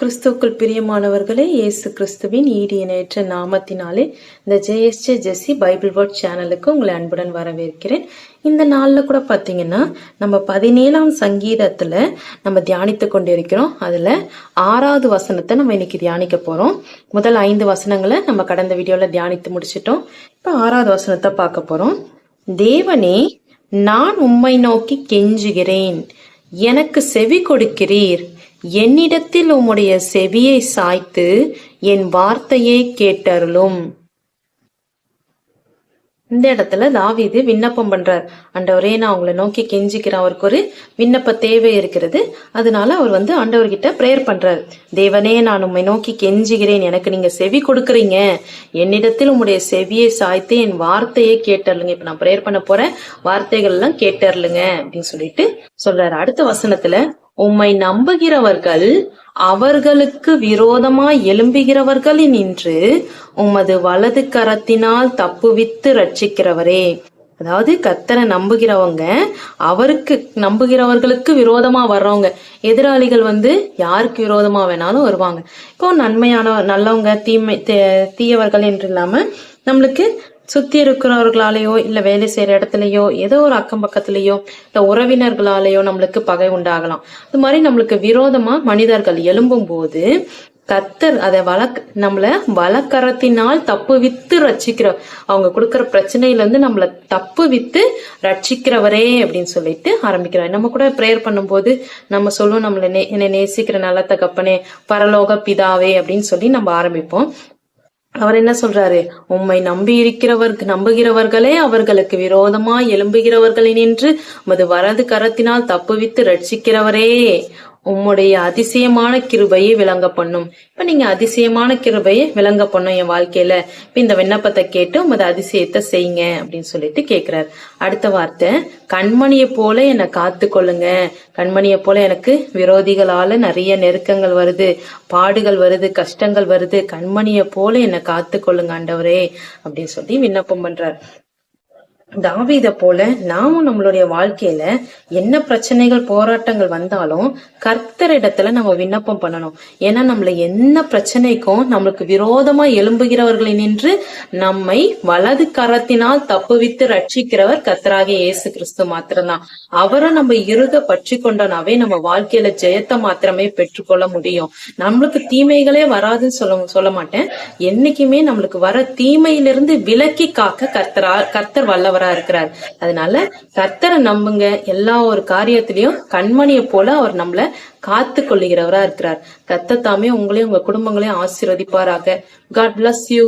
கிறிஸ்துவுக்குள் பிரியமானவர்களே, இயேசு கிறிஸ்துவின் ஈடு இணையற்ற நாமத்தினாலே இந்த ஜேஎஸ்ஜே ஜெஸ்ஸி பைபிள் வேர்ட் சேனலுக்கு உங்களை அன்புடன் வரவேற்கிறேன். இந்த நாளில் கூட பார்த்தீங்கன்னா நம்ம 17ஆம் சங்கீதத்தில் நம்ம தியானித்து கொண்டிருக்கிறோம். அதில் 6வது வசனத்தை நம்ம இன்னைக்கு தியானிக்க போகிறோம். முதல் 5 வசனங்களை நம்ம கடந்த வீடியோவில் தியானித்து முடிச்சிட்டோம். இப்போ 6வது வசனத்தை பார்க்க போகிறோம். தேவனே, நான் உம்மை நோக்கி கெஞ்சுகிறேன், எனக்கு செவி கொடுக்கிறீர். என்னிடத்தில் உம்முடைய செவியை சாய்த்து என் வார்த்தையை கேட்டருளும். இந்த இடத்துல தாவீது விண்ணப்பம் பண்றார். ஆண்டவரே, நான் உங்களை நோக்கி கெஞ்சிக்கிறேன். அவருக்கு ஒரு விண்ணப்ப தேவை இருக்கிறது. அதனால அவர் ஆண்டவர்கிட்ட பிரேயர் பண்றாரு. தேவனே, நான் உம்மை நோக்கி கெஞ்சுகிறேன், எனக்கு நீங்க செவி கொடுக்குறீங்க. என்னிடத்தில் உம்முடைய செவியை சாய்த்து என் வார்த்தையை கேட்டருளுங்க. இப்ப நான் பிரேயர் பண்ண போறேன், வார்த்தைகள் எல்லாம் கேட்டருளுங்க அப்படின்னு சொல்லிட்டு சொல்றாரு. அடுத்த வசனத்துல, உம்மை நம்புகிறவர்கள் அவர்களுக்கு விரோதமாய் எழும்புகிறவர்கள் நின்று உமது வலது கரத்தினால் தப்புவித்து ரட்சிக்கிறவரே. அதாவது கர்த்தரை நம்புகிறவர்களுக்கு விரோதமா வர்றவங்க, எதிராளிகள் யாருக்கு விரோதமா வேணாலும் வருவாங்க. இப்போ நல்லவங்க தீயவர்கள் என்று இல்லாம நம்மளுக்கு சுத்தி இருக்கிறவர்களாலேயோ இல்ல வேலை செய்யற இடத்துலயோ ஏதோ ஒரு அக்கம் பக்கத்திலேயோ இல்ல உறவினர்களாலேயோ நம்மளுக்கு பகை உண்டாகலாம். அது மாதிரி நம்மளுக்கு விரோதமா மனிதர்கள் எழும்பும் போது கர்த்தர் அதை நம்மள வலக்கரத்தினால் தப்பு வித்து ரட்சிக்கிற, அவங்க கொடுக்கற பிரச்சனையில நம்மள தப்பு வித்து ரட்சிக்கிறவரே அப்படின்னு சொல்லிட்டு ஆரம்பிக்கிறார். நம்ம கூட பிரேயர் பண்ணும்போது நம்ம சொல்லுவோம், என்னை நேசிக்கிற நல்ல தகப்பனே, பரலோக பிதாவே அப்படின்னு சொல்லி நம்ம ஆரம்பிப்போம். அவர் என்ன சொல்றாரு? உம்மை நம்புகிறவர்களே அவர்களுக்கு விரோதமா எழும்புகிறவர்களை நின்று உமது வலது கரத்தினால் தப்புவித்து ரட்சிக்கிறவரே, உம்முடைய அதிசயமான கிருபையை விளங்க பண்ணும். இப்ப நீங்க அதிசயமான கிருபையை விளங்க பண்ணும் என் வாழ்க்கையில. இப்ப இந்த விண்ணப்பத்தை கேட்டு உமது அதிசயத்தை செய்யுங்க அப்படின்னு சொல்லிட்டு கேக்குறாரு. அடுத்த வார்த்தை, கண்மணியை போல என்னை காத்து கொள்ளுங்க. கண்மணியை போல எனக்கு விரோதிகளால நிறைய நெருக்கங்கள் வருது, பாடுகள் வருது, கஷ்டங்கள் வருது. கண்மணியை போல என்னை காத்து கொள்ளுங்க ஆண்டவரே அப்படின்னு சொல்லி விண்ணப்பம் பண்றார். தாவீத போல நாமும் நம்மளுடைய வாழ்க்கையில என்ன பிரச்சனைகள் போராட்டங்கள் வந்தாலும் கர்த்தரிடத்துல நம்ம விண்ணப்பம் பண்ணணும். ஏன்னா நம்மள என்ன பிரச்சனைக்கும் நம்மளுக்கு விரோதமா எழும்புகிறவர்களை நின்று நம்மை வலது கரத்தினால் தப்புவித்து ரட்சிக்கிறவர் கர்த்தராகிய இயேசு கிறிஸ்து மாத்திரம்தான். அவரை நம்ம இறுக பற்றி கொண்டோனாவே நம்ம வாழ்க்கையில ஜெயத்தை மாத்திரமே பெற்றுக்கொள்ள முடியும். நம்மளுக்கு தீமைகளே வராதுன்னு சொல்ல மாட்டேன். என்னைக்குமே நம்மளுக்கு வர தீமையிலிருந்து விலக்கி காக்க கர்த்தர் வல்லவர் இருக்கிறார். அதனால கர்த்தரை நம்புங்க. எல்லா ஒரு காரியத்திலையும் கண்மணியை போல அவர் நம்மள காத்து கொள்ளுகிறவரா இருக்கிறார். கர்த்தர் தாமே உங்களையும் உங்க குடும்பங்களையும் ஆசீர்வதிப்பாராக. God bless you.